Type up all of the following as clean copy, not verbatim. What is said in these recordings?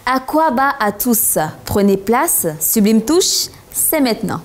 Aquaba à tous. Prenez place, Sublime Touche, c'est maintenant.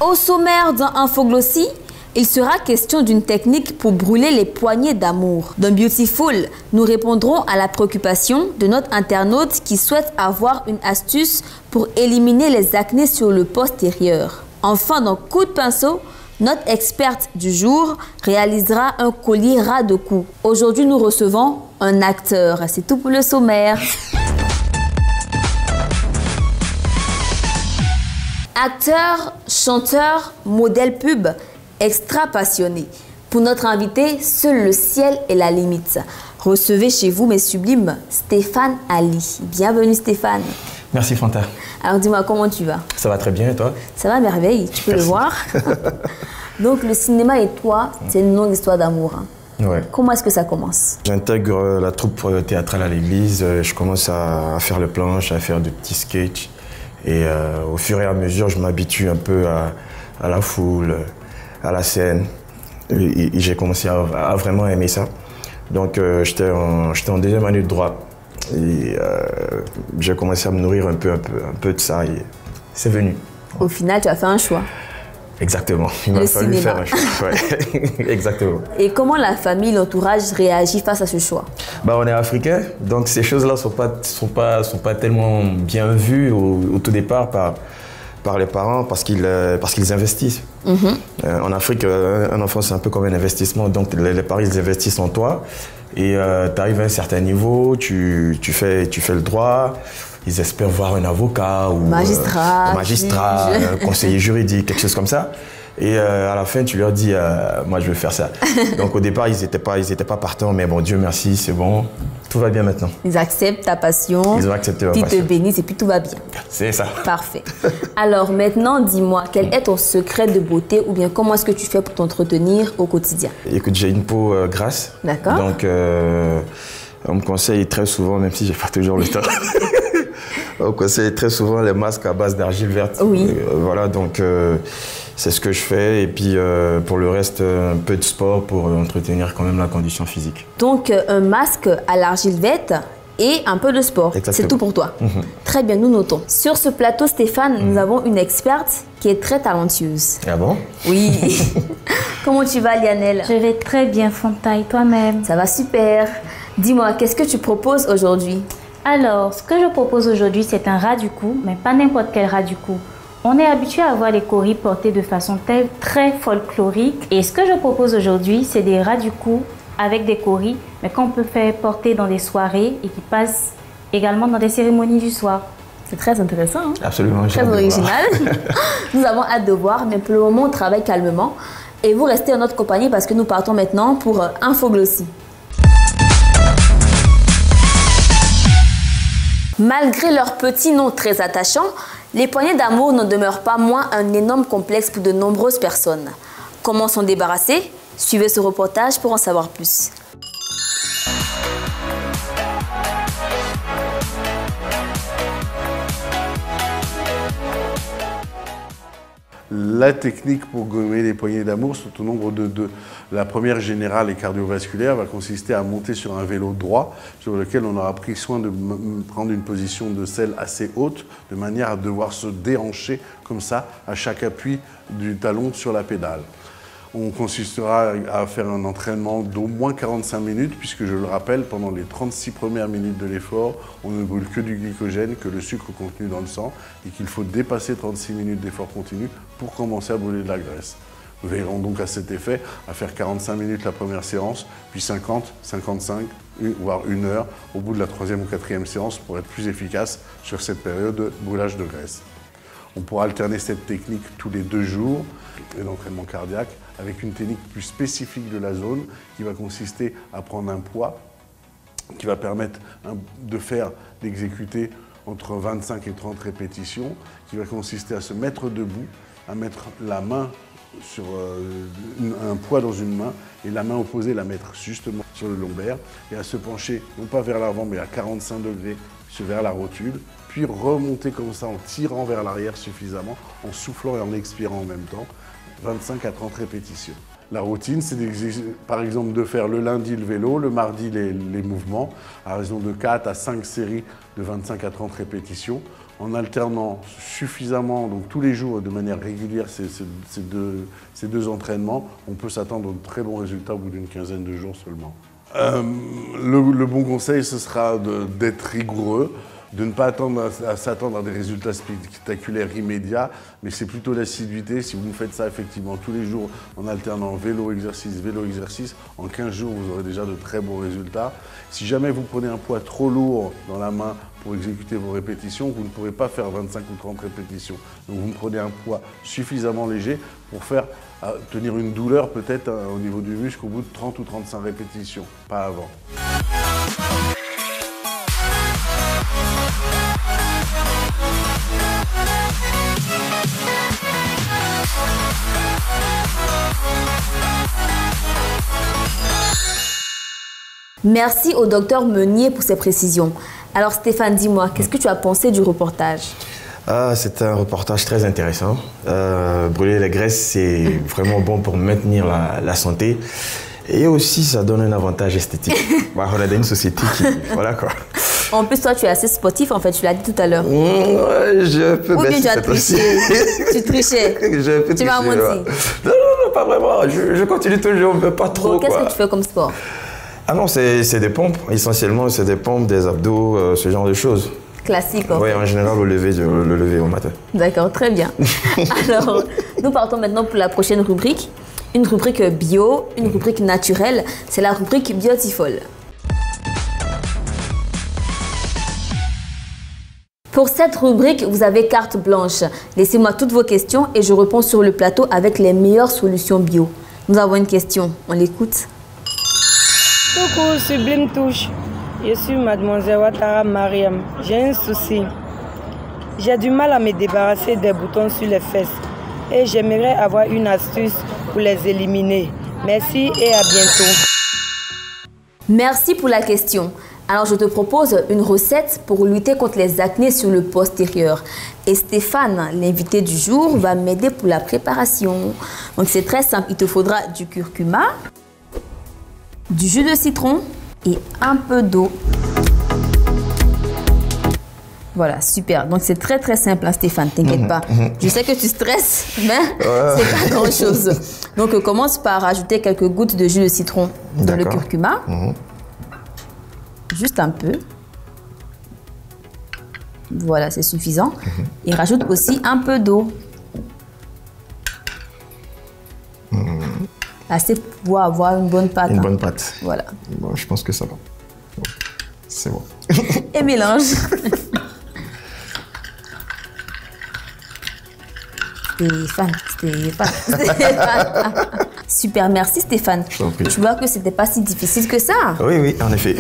Au sommaire dans Infoglossie, il sera question d'une technique pour brûler les poignées d'amour. Dans Beautiful, nous répondrons à la préoccupation de notre internaute qui souhaite avoir une astuce pour éliminer les acnés sur le postérieur. Enfin, dans Coup de pinceau, notre experte du jour réalisera un collier ras de cou. Aujourd'hui, nous recevons un acteur. C'est tout pour le sommaire. Acteur, chanteur, modèle pub, extra passionné. Pour notre invité, seul le ciel est la limite. Recevez chez vous, mes sublimes, Stéphane Ali. Bienvenue Stéphane. Merci Fanta. Alors dis-moi, comment tu vas? Ça va très bien et toi? Ça va à merveille, tu peux le voir. Donc le cinéma et toi, c'est une longue histoire d'amour. Hein. Ouais. Comment est-ce que ça commence? J'intègre la troupe théâtrale à l'église, je commence à faire le planche, à faire de petits sketchs. Et au fur et à mesure, je m'habitue un peu à la foule, à la scène. Et j'ai commencé à vraiment aimer ça. Donc j'étais en deuxième année de droit. Et j'ai commencé à me nourrir un peu de ça et c'est venu. Au final, tu as fait un choix. Exactement. Il m'a fallu faire un choix. Ouais. Exactement. Et comment la famille, l'entourage réagit face à ce choix? Bah, on est africain, donc ces choses-là sont pas tellement bien vues au tout départ par les parents parce qu'ils investissent. En Afrique, un enfant, c'est un peu comme un investissement. Donc les parents, ils investissent en toi. Et tu arrives à un certain niveau, tu fais le droit. Ils espèrent voir un avocat ou magistrat, un conseiller juridique, quelque chose comme ça. Et à la fin, tu leur dis, moi, je veux faire ça. Donc au départ, ils n'étaient pas partants, mais bon, Dieu merci, c'est bon, tout va bien maintenant. Ils acceptent ta passion, ils ont accepté ma passion. Ils te bénissent et puis tout va bien. C'est ça. Parfait. Alors maintenant, dis-moi, quel est ton secret de beauté ou bien comment est-ce que tu fais pour t'entretenir au quotidien? Écoute, j'ai une peau grasse. D'accord. Donc on me conseille très souvent, même si j'ai pas toujours le temps. On me conseille très souvent les masques à base d'argile verte. Oui. Voilà, donc c'est ce que je fais. Et puis pour le reste, un peu de sport pour entretenir quand même la condition physique. Donc un masque à l'argile verte et un peu de sport. C'est tout pour toi. Très bien, nous notons. Sur ce plateau, Stéphane, nous avons une experte qui est très talentueuse. Ah bon? Oui. Comment tu vas, Lianelle? Je vais très bien, Fanta, et toi-même? Ça va super. Dis-moi, qu'est-ce que tu proposes aujourd'hui? Alors, ce que je propose aujourd'hui, c'est un ras du cou, mais pas n'importe quel ras du cou. On est habitué à voir les coris portés de façon très folklorique. Et ce que je propose aujourd'hui, c'est des ras du cou avec des coris, mais qu'on peut faire porter dans des soirées et qui passent également dans des cérémonies du soir. C'est très intéressant. Hein? Absolument. Très original. Nous avons hâte de voir, mais pour le moment, on travaille calmement. Et vous restez en notre compagnie parce que nous partons maintenant pour Infoglossie. Malgré leur petit nom très attachant, les poignées d'amour n'en demeurent pas moins un énorme complexe pour de nombreuses personnes. Comment s'en débarrasser? Suivez ce reportage pour en savoir plus. La technique pour gommer les poignées d'amour sont au nombre de deux. La première générale et cardiovasculaire va consister à monter sur un vélo droit sur lequel on aura pris soin de prendre une position de selle assez haute de manière à devoir se déhancher comme ça à chaque appui du talon sur la pédale. On consistera à faire un entraînement d'au moins 45 minutes puisque je le rappelle, pendant les 36 premières minutes de l'effort, on ne brûle que du glycogène, que le sucre contenu dans le sang et qu'il faut dépasser 36 minutes d'effort continu pour commencer à brûler de la graisse. Nous veillerons donc à cet effet à faire 45 minutes la première séance, puis 50, 55, voire 1 heure au bout de la 3e ou 4e séance pour être plus efficace sur cette période de brûlage de graisse. On pourra alterner cette technique tous les 2 jours d'entraînement cardiaque avec une technique plus spécifique de la zone qui va consister à prendre un poids qui va permettre d'exécuter entre 25 et 30 répétitions, qui va consister à se mettre debout à mettre la main sur un poids dans une main et la main opposée la mettre justement sur le lombaire et à se pencher, non pas vers l'avant, mais à 45 degrés vers la rotule, puis remonter comme ça en tirant vers l'arrière suffisamment, en soufflant et en expirant en même temps, 25 à 30 répétitions. La routine, c'est par exemple de faire le lundi le vélo, le mardi les mouvements, à raison de 4 à 5 séries de 25 à 30 répétitions, en alternant suffisamment, donc tous les jours de manière régulière, ces deux entraînements. On peut s'attendre à de très bons résultats au bout d'une quinzaine de jours seulement. Le bon conseil, ce sera d'être rigoureux, de ne pas s'attendre à des résultats spectaculaires immédiats, mais c'est plutôt l'assiduité. Si vous faites ça effectivement tous les jours en alternant vélo-exercice, en 15 jours, vous aurez déjà de très bons résultats. Si jamais vous prenez un poids trop lourd dans la main pour exécuter vos répétitions, vous ne pourrez pas faire 25 ou 30 répétitions. Donc vous prenez un poids suffisamment léger pour tenir une douleur peut-être au niveau du muscle au bout de 30 ou 35 répétitions, pas avant. Merci au docteur Meunier pour ses précisions. Alors Stéphane, dis-moi, qu'est-ce que tu as pensé du reportage? C'est un reportage très intéressant. Brûler les graisses, c'est vraiment bon pour maintenir la santé. Et aussi, ça donne un avantage esthétique. On a une société qui... Voilà quoi. En plus, toi, tu es assez sportif, en fait, tu l'as dit tout à l'heure. Je peux Ou bien tu as triché. Tu trichais. Tu m'as menti. Non, pas vraiment. Je continue toujours, mais pas trop. Qu'est-ce que tu fais comme sport? Ah non, c'est des pompes. Essentiellement, c'est des pompes, des abdos, ce genre de choses. Classique. Oui, en général, le lever au matin. D'accord, très bien. Alors, nous partons maintenant pour la prochaine rubrique. Une rubrique bio, une rubrique naturelle. C'est la rubrique Beautiful. Pour cette rubrique, vous avez carte blanche. Laissez-moi toutes vos questions et je réponds sur le plateau avec les meilleures solutions bio. Nous avons une question, on l'écoute. Coucou, Sublime Touche. Je suis mademoiselle Ouattara Mariam. J'ai un souci. J'ai du mal à me débarrasser des boutons sur les fesses et j'aimerais avoir une astuce pour les éliminer. Merci et à bientôt. Merci pour la question. Alors je te propose une recette pour lutter contre les acnés sur le postérieur. Et Stéphane, l'invité du jour, va m'aider pour la préparation. Donc c'est très simple, il te faudra du curcuma, du jus de citron et un peu d'eau. Voilà, super. Donc c'est très très simple, hein, Stéphane, t'inquiète pas. Je sais que tu stresses, mais c'est pas grand chose. Donc commence par ajouter quelques gouttes de jus de citron dans le curcuma. Juste un peu. Voilà, c'est suffisant. Et rajoute aussi un peu d'eau. Assez pour avoir une bonne pâte. Une bonne pâte. Voilà. Bon, je pense que ça va. C'est bon. Et mélange. Stéphane. Super, merci Stéphane. Tu vois que c'était pas si difficile que ça. Oui, en effet.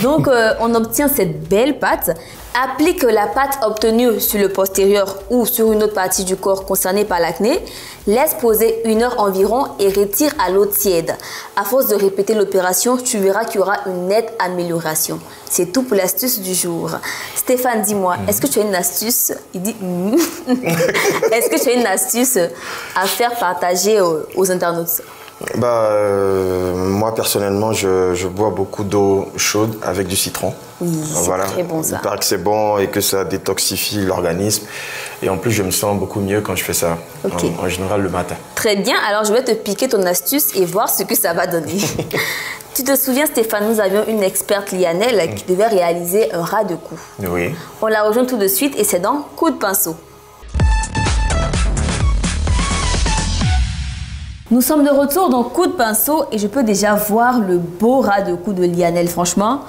Donc, on obtient cette belle pâte. Applique la pâte obtenue sur le postérieur ou sur une autre partie du corps concernée par l'acné. Laisse poser 1 heure environ et retire à l'eau tiède. À force de répéter l'opération, tu verras qu'il y aura une nette amélioration. C'est tout pour l'astuce du jour. Stéphane, dis-moi, est-ce que tu as une astuce? Il dit est-ce que tu as une astuce à faire partager aux internautes? Moi personnellement, je bois beaucoup d'eau chaude avec du citron. Oui, c'est très bon ça. Il paraît que c'est bon et que ça détoxifie l'organisme. Et en plus, je me sens beaucoup mieux quand je fais ça, en général le matin. Très bien, alors je vais te piquer ton astuce et voir ce que ça va donner. Tu te souviens Stéphane, nous avions une experte Lianelle qui devait réaliser un ras de cou. Oui. On la rejoint tout de suite et c'est dans Coup de pinceau. Nous sommes de retour dans Coup de pinceau et je peux déjà voir le beau ras de cou de Lianelle. Franchement,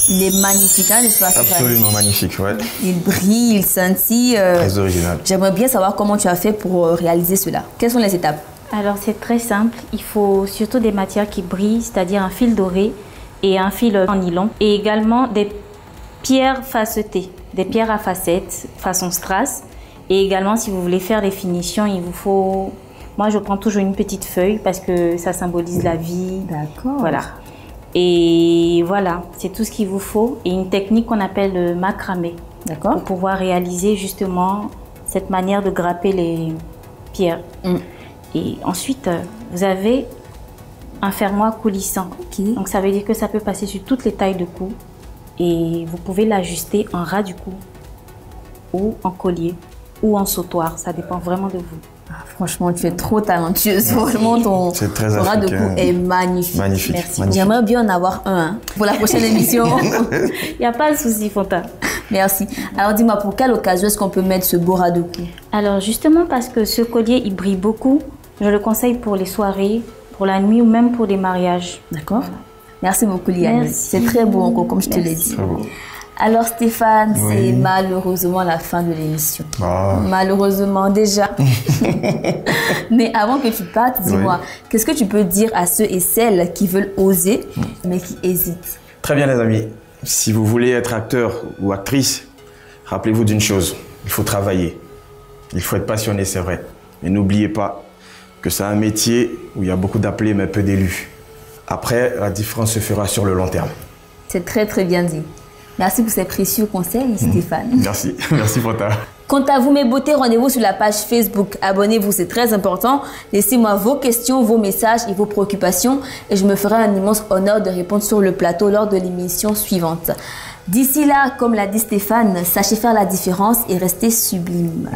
il est magnifique, hein, n'est-ce pas? Absolument magnifique, ouais. Il brille, il scintille. Très original. J'aimerais bien savoir comment tu as fait pour réaliser cela. Quelles sont les étapes? Alors c'est très simple. Il faut surtout des matières qui brillent, c'est-à-dire un fil doré et un fil en nylon. Et également des pierres facetées, des pierres à facettes façon strass. Et également, si vous voulez faire des finitions, il vous faut... Moi, je prends toujours une petite feuille parce que ça symbolise la vie. D'accord. Voilà. Et voilà, c'est tout ce qu'il vous faut. Et une technique qu'on appelle le macramé. D'accord. Pour pouvoir réaliser justement cette manière de grapper les pierres. Et ensuite, vous avez un fermoir coulissant. Donc, ça veut dire que ça peut passer sur toutes les tailles de cou. Et vous pouvez l'ajuster en ras du cou ou en collier ou en sautoir. Ça dépend vraiment de vous. Ah, franchement, tu es trop talentueuse. Vraiment, ton ras de cou est magnifique. Magnifique. Merci. J'aimerais bien en avoir un pour la prochaine émission. Il n'y a pas de souci, Fonta. Merci. Alors, dis-moi, pour quelle occasion est-ce qu'on peut mettre ce beau ras de cou? Alors, justement, parce que ce collier, il brille beaucoup, je le conseille pour les soirées, pour la nuit ou même pour des mariages. D'accord. Merci beaucoup, Liane. C'est très beau encore, comme je te l'ai dit. Très beau. Alors Stéphane, c'est malheureusement la fin de l'émission. Malheureusement déjà. Mais avant que tu partes, dis-moi, qu'est-ce que tu peux dire à ceux et celles qui veulent oser, mais qui hésitent? Très bien les amis, si vous voulez être acteur ou actrice, rappelez-vous d'une chose, il faut travailler. Il faut être passionné, c'est vrai. Mais n'oubliez pas que c'est un métier où il y a beaucoup d'appelés mais peu d'élus. Après, la différence se fera sur le long terme. C'est très très bien dit. Merci pour ces précieux conseils, Stéphane. Merci, merci Fonta. Quant à vous, mes beautés, rendez-vous sur la page Facebook. Abonnez-vous, c'est très important. Laissez-moi vos questions, vos messages et vos préoccupations et je me ferai un immense honneur de répondre sur le plateau lors de l'émission suivante. D'ici là, comme l'a dit Stéphane, sachez faire la différence et restez sublime.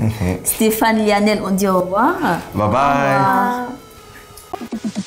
Stéphane, Lianel, on dit au revoir. Bye bye. Au revoir.